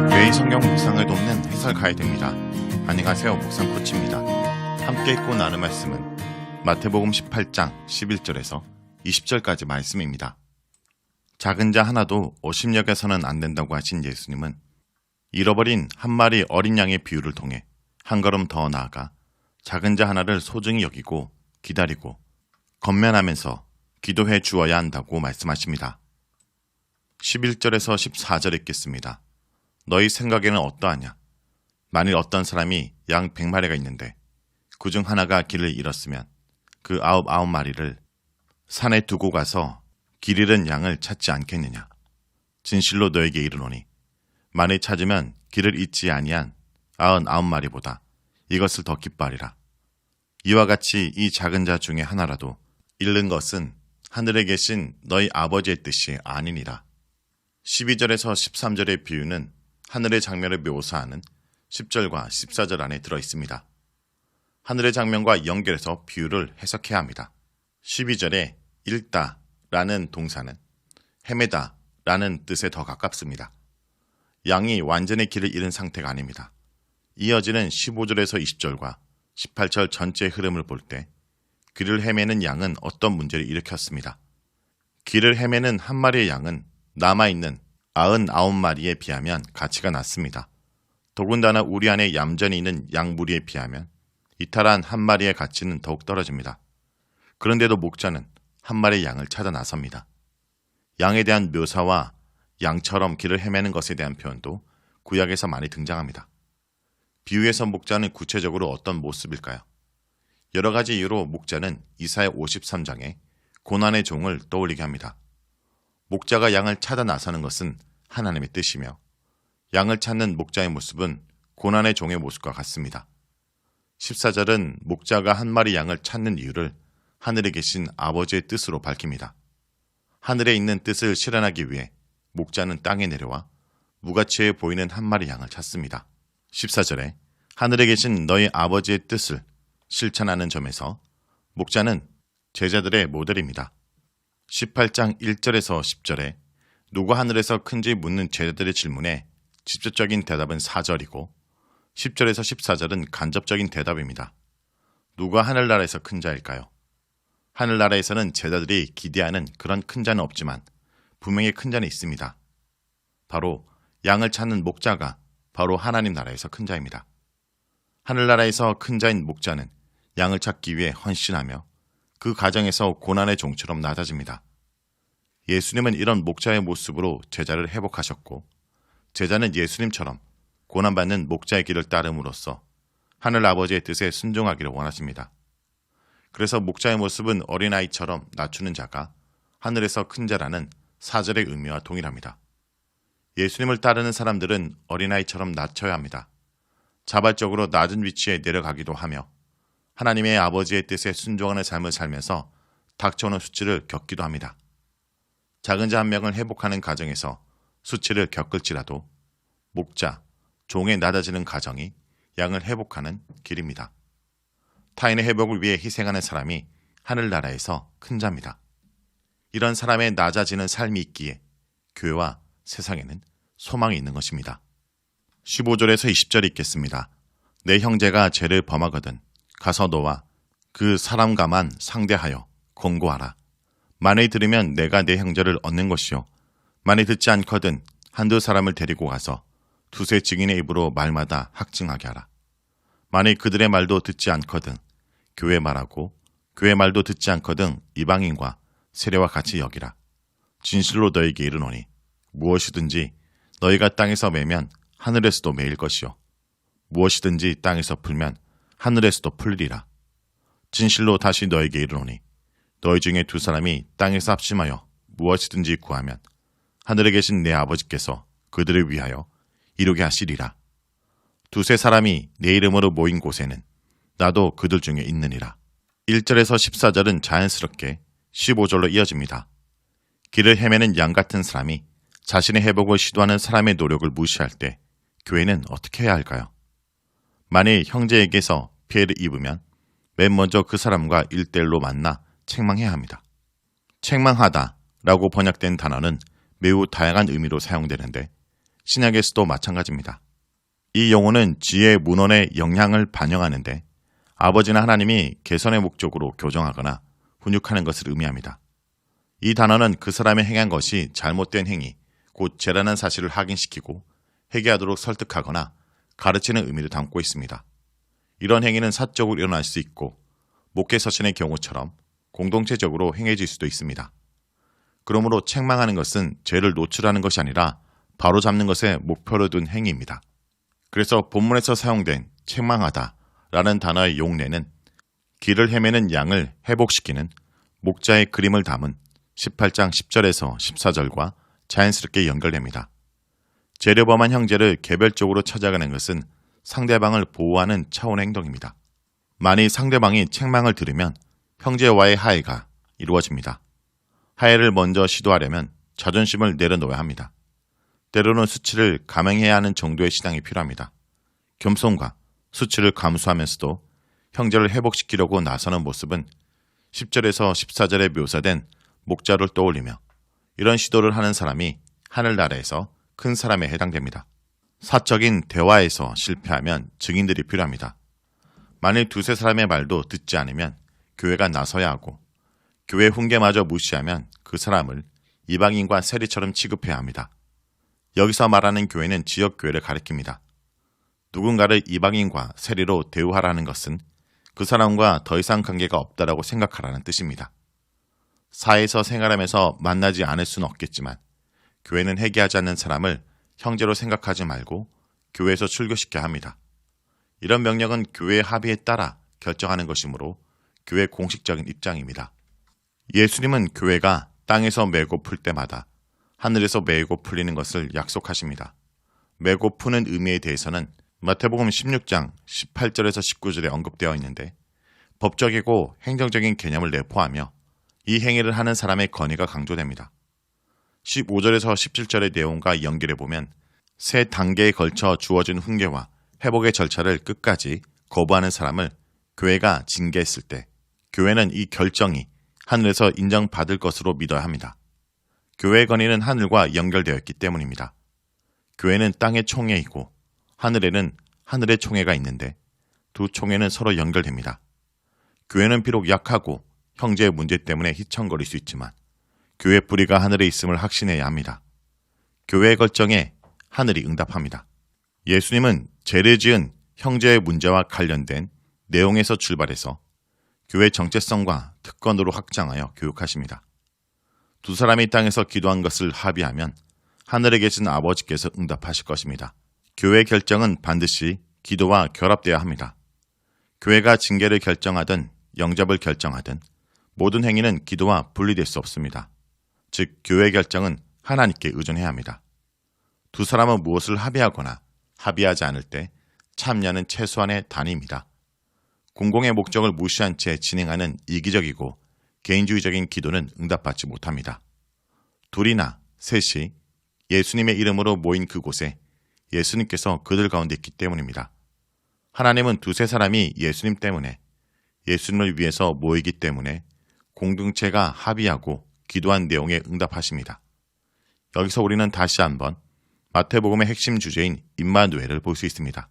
뇌의 성경 묵상을 돕는 해설 가이드입니다. 안녕하세요. 묵상 코치입니다. 함께 읽고 나눌 말씀은 마태복음 18장 11절에서 20절까지 말씀입니다. 작은 자 하나도 업신여겨서는 안 된다고 하신 예수님은 잃어버린 한 마리 어린 양의 비유를 통해 한 걸음 더 나아가 작은 자 하나를 소중히 여기고 기다리고 건면하면서 기도해 주어야 한다고 말씀하십니다. 11절에서 14절 읽겠습니다. 너희 생각에는 어떠하냐? 만일 어떤 사람이 양 100마리가 있는데 그중 하나가 길을 잃었으면 그 99마리를 산에 두고 가서 길 잃은 양을 찾지 않겠느냐? 진실로 너에게 이르노니 만일 찾으면 길을 잊지 아니한 99마리보다 이것을 더 기뻐하리라. 이와 같이 이 작은 자 중에 하나라도 잃는 것은 하늘에 계신 너희 아버지의 뜻이 아니니라. 12절에서 13절의 비유는 하늘의 장면을 묘사하는 10절과 14절 안에 들어있습니다. 하늘의 장면과 연결해서 비유를 해석해야 합니다. 12절에 읽다 라는 동사는 헤매다 라는 뜻에 더 가깝습니다. 양이 완전히 길을 잃은 상태가 아닙니다. 이어지는 15절에서 20절과 18절 전체의 흐름을 볼 때 길을 헤매는 양은 어떤 문제를 일으켰습니다. 길을 헤매는 한 마리의 양은 남아있는 99마리에 비하면 가치가 낮습니다. 더군다나 우리 안에 얌전히 있는 양 무리에 비하면 이탈한 한 마리의 가치는 더욱 떨어집니다. 그런데도 목자는 한 마리의 양을 찾아 나섭니다. 양에 대한 묘사와 양처럼 길을 헤매는 것에 대한 표현도 구약에서 많이 등장합니다. 비유에서 목자는 구체적으로 어떤 모습일까요? 여러 가지 이유로 목자는 이사야 53장에 고난의 종을 떠올리게 합니다. 목자가 양을 찾아 나서는 것은 하나님의 뜻이며 양을 찾는 목자의 모습은 고난의 종의 모습과 같습니다. 14절은 목자가 한 마리 양을 찾는 이유를 하늘에 계신 아버지의 뜻으로 밝힙니다. 하늘에 있는 뜻을 실현하기 위해 목자는 땅에 내려와 무가치해 보이는 한 마리 양을 찾습니다. 14절에 하늘에 계신 너희 아버지의 뜻을 실천하는 점에서 목자는 제자들의 모델입니다. 18장 1절에서 10절에 누가 하늘에서 큰지 묻는 제자들의 질문에 직접적인 대답은 4절이고 10절에서 14절은 간접적인 대답입니다. 누가 하늘나라에서 큰 자일까요? 하늘나라에서는 제자들이 기대하는 그런 큰 자는 없지만 분명히 큰 자는 있습니다. 바로 양을 찾는 목자가 바로 하나님 나라에서 큰 자입니다. 하늘나라에서 큰 자인 목자는 양을 찾기 위해 헌신하며 그 가정에서 고난의 종처럼 낮아집니다. 예수님은 이런 목자의 모습으로 제자를 회복하셨고 제자는 예수님처럼 고난받는 목자의 길을 따름으로써 하늘 아버지의 뜻에 순종하기를 원하십니다. 그래서 목자의 모습은 어린아이처럼 낮추는 자가 하늘에서 큰 자라는 4절의 의미와 동일합니다. 예수님을 따르는 사람들은 어린아이처럼 낮춰야 합니다. 자발적으로 낮은 위치에 내려가기도 하며 하나님의 아버지의 뜻에 순종하는 삶을 살면서 닥쳐오는 수치를 겪기도 합니다. 작은 자 한 명을 회복하는 과정에서 수치를 겪을지라도 목자, 종에 낮아지는 과정이 양을 회복하는 길입니다. 타인의 회복을 위해 희생하는 사람이 하늘나라에서 큰 자입니다. 이런 사람의 낮아지는 삶이 있기에 교회와 세상에는 소망이 있는 것입니다. 15절에서 20절 읽겠습니다. 내 형제가 죄를 범하거든 가서 너와 그 사람과만 상대하여 권고하라. 만일 들으면 내가 내 형제를 얻는 것이요 만일 듣지 않거든 한두 사람을 데리고 가서 두세 증인의 입으로 말마다 확증하게 하라. 만일 그들의 말도 듣지 않거든 교회 말하고 교회 말도 듣지 않거든 이방인과 세례와 같이 여기라. 진실로 너에게 이르노니 무엇이든지 너희가 땅에서 매면 하늘에서도 매일 것이요 무엇이든지 땅에서 풀면 하늘에서도 풀리리라. 진실로 다시 너에게 이르노니 너희 중에 두 사람이 땅에서 합심하여 무엇이든지 구하면 하늘에 계신 내 아버지께서 그들을 위하여 이루게 하시리라. 두세 사람이 내 이름으로 모인 곳에는 나도 그들 중에 있느니라. 1절에서 14절은 자연스럽게 15절로 이어집니다. 길을 헤매는 양 같은 사람이 자신의 회복을 시도하는 사람의 노력을 무시할 때 교회는 어떻게 해야 할까요? 만일 형제에게서 피해를 입으면 맨 먼저 그 사람과 1대1로 만나 책망해야 합니다. 책망하다 라고 번역된 단어는 매우 다양한 의미로 사용되는데 신약에서도 마찬가지입니다. 이 용어는 지혜의 문헌의 영향을 반영하는데 아버지나 하나님이 개선의 목적으로 교정하거나 훈육하는 것을 의미합니다. 이 단어는 그 사람이 행한 것이 잘못된 행위, 곧 죄라는 사실을 확인시키고 회개하도록 설득하거나 가르치는 의미를 담고 있습니다. 이런 행위는 사적으로 일어날 수 있고 목회서신의 경우처럼 공동체적으로 행해질 수도 있습니다. 그러므로 책망하는 것은 죄를 노출하는 것이 아니라 바로잡는 것에 목표로 둔 행위입니다. 그래서 본문에서 사용된 책망하다 라는 단어의 용례는 길을 헤매는 양을 회복시키는 목자의 그림을 담은 18장 10절에서 14절과 자연스럽게 연결됩니다. 죄를 범한 형제를 개별적으로 찾아가는 것은 상대방을 보호하는 차원의 행동입니다. 만일 상대방이 책망을 들으면 형제와의 화해가 이루어집니다. 화해를 먼저 시도하려면 자존심을 내려놓아야 합니다. 때로는 수치를 감행해야 하는 정도의 신앙이 필요합니다. 겸손과 수치를 감수하면서도 형제를 회복시키려고 나서는 모습은 10절에서 14절에 묘사된 목자를 떠올리며 이런 시도를 하는 사람이 하늘나라에서 큰 사람에 해당됩니다. 사적인 대화에서 실패하면 증인들이 필요합니다. 만일 두세 사람의 말도 듣지 않으면 교회가 나서야 하고 교회 훈계마저 무시하면 그 사람을 이방인과 세리처럼 취급해야 합니다. 여기서 말하는 교회는 지역교회를 가리킵니다. 누군가를 이방인과 세리로 대우하라는 것은 그 사람과 더 이상 관계가 없다라고 생각하라는 뜻입니다. 사회에서 생활하면서 만나지 않을 수는 없겠지만 교회는 회개하지 않는 사람을 형제로 생각하지 말고 교회에서 출교시켜야 합니다. 이런 명령은 교회의 합의에 따라 결정하는 것이므로 교회의 공식적인 입장입니다. 예수님은 교회가 땅에서 메고 풀 때마다 하늘에서 메고 풀리는 것을 약속하십니다. 메고 푸는 의미에 대해서는 마태복음 16장 18절에서 19절에 언급되어 있는데 법적이고 행정적인 개념을 내포하며 이 행위를 하는 사람의 권위가 강조됩니다. 15절에서 17절의 내용과 연결해보면 세 단계에 걸쳐 주어진 훈계와 회복의 절차를 끝까지 거부하는 사람을 교회가 징계했을 때 교회는 이 결정이 하늘에서 인정받을 것으로 믿어야 합니다. 교회의 권위는 하늘과 연결되어 있기 때문입니다. 교회는 땅의 총회이고 하늘에는 하늘의 총회가 있는데 두 총회는 서로 연결됩니다. 교회는 비록 약하고 형제의 문제 때문에 휘청거릴 수 있지만 교회 뿌리가 하늘에 있음을 확신해야 합니다. 교회의 결정에 하늘이 응답합니다. 예수님은 죄를 지은 형제의 문제와 관련된 내용에서 출발해서 교회 정체성과 특권으로 확장하여 교육하십니다. 두 사람이 땅에서 기도한 것을 합의하면 하늘에 계신 아버지께서 응답하실 것입니다. 교회의 결정은 반드시 기도와 결합되어야 합니다. 교회가 징계를 결정하든 영접을 결정하든 모든 행위는 기도와 분리될 수 없습니다. 즉 교회의 결정은 하나님께 의존해야 합니다. 두 사람은 무엇을 합의하거나 합의하지 않을 때 참여는 최소한의 단위입니다. 공공의 목적을 무시한 채 진행하는 이기적이고 개인주의적인 기도는 응답받지 못합니다. 둘이나 셋이 예수님의 이름으로 모인 그곳에 예수님께서 그들 가운데 있기 때문입니다. 하나님은 두세 사람이 예수님 때문에 예수님을 위해서 모이기 때문에 공동체가 합의하고 기도한 내용에 응답하십니다. 여기서 우리는 다시 한번 마태복음의 핵심 주제인 임마누엘을 볼 수 있습니다.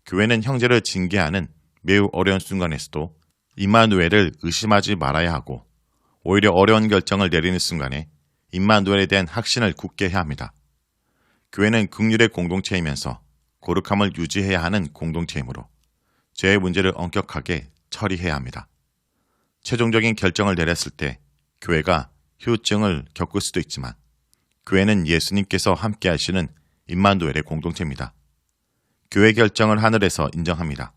교회는 형제를 징계하는 매우 어려운 순간에서도 임마누엘을 의심하지 말아야 하고 오히려 어려운 결정을 내리는 순간에 임마누엘에 대한 확신을 굳게 해야 합니다. 교회는 긍휼의 공동체이면서 거룩함을 유지해야 하는 공동체이므로 죄의 문제를 엄격하게 처리해야 합니다. 최종적인 결정을 내렸을 때 교회가 후유증을 겪을 수도 있지만 교회는 예수님께서 함께 하시는 임마누엘의 공동체입니다. 교회 결정을 하늘에서 인정합니다.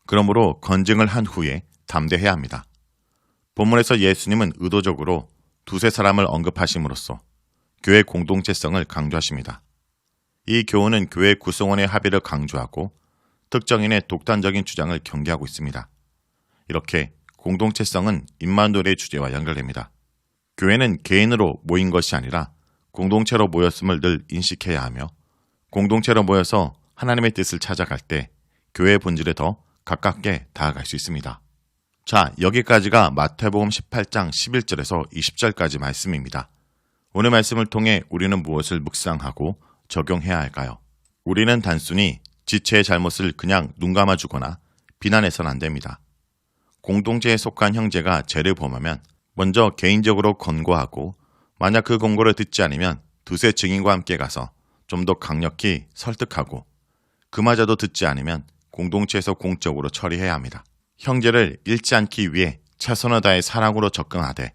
그러므로 건증을 한 후에 담대해야 합니다. 본문에서 예수님은 의도적으로 두세 사람을 언급하심으로써 교회 공동체성을 강조하십니다. 이 교훈은 교회 구성원의 합의를 강조하고 특정인의 독단적인 주장을 경계하고 있습니다. 이렇게 공동체성은 임마누엘의 주제와 연결됩니다. 교회는 개인으로 모인 것이 아니라 공동체로 모였음을 늘 인식해야 하며 공동체로 모여서 하나님의 뜻을 찾아갈 때 교회의 본질에 더 가깝게 다가갈 수 있습니다. 자, 여기까지가 마태복음 18장 11절에서 20절까지 말씀입니다. 오늘 말씀을 통해 우리는 무엇을 묵상하고 적용해야 할까요? 우리는 단순히 지체의 잘못을 그냥 눈 감아주거나 비난해서는 안 됩니다. 공동체에 속한 형제가 죄를 범하면 먼저 개인적으로 권고하고 만약 그 권고를 듣지 않으면 두세 증인과 함께 가서 좀 더 강력히 설득하고 그마저도 듣지 않으면 공동체에서 공적으로 처리해야 합니다. 형제를 잃지 않기 위해 최선을 다해 사랑으로 접근하되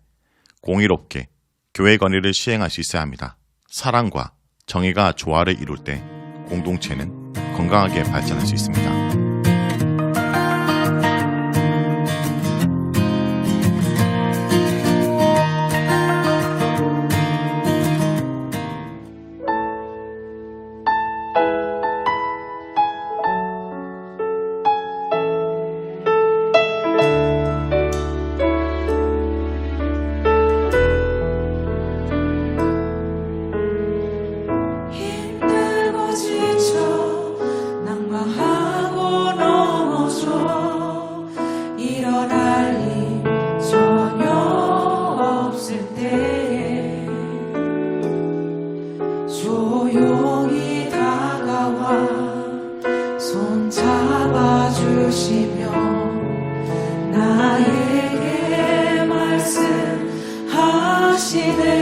공의롭게 교회 건의를 시행할 수 있어야 합니다. 사랑과 정의가 조화를 이룰 때 공동체는 건강하게 발전할 수 있습니다. 조용히 다가와 손 잡아주시며 나에게 말씀하시네.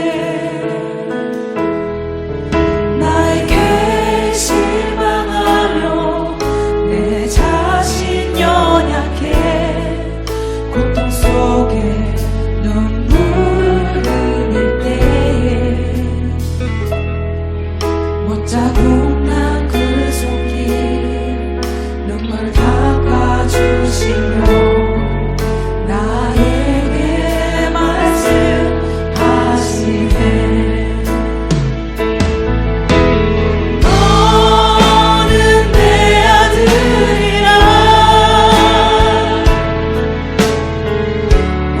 나에게 실망하며 내 자신 연약해 고통 속에 눈물 흘릴 때에 못자국 난 그 손길 눈물 닦아주시며 나에게 말씀하시네. 너는 내 아들이라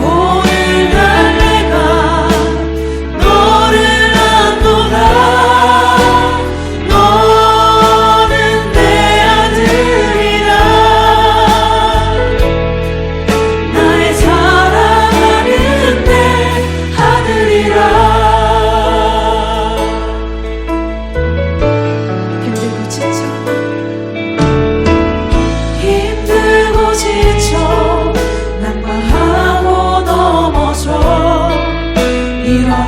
오늘 날 내가 너를 안노라. 너는 내 아들이라 나의 사랑하는 내 아들이라. 힘들고 지쳐 난방하고 넘어져 일어나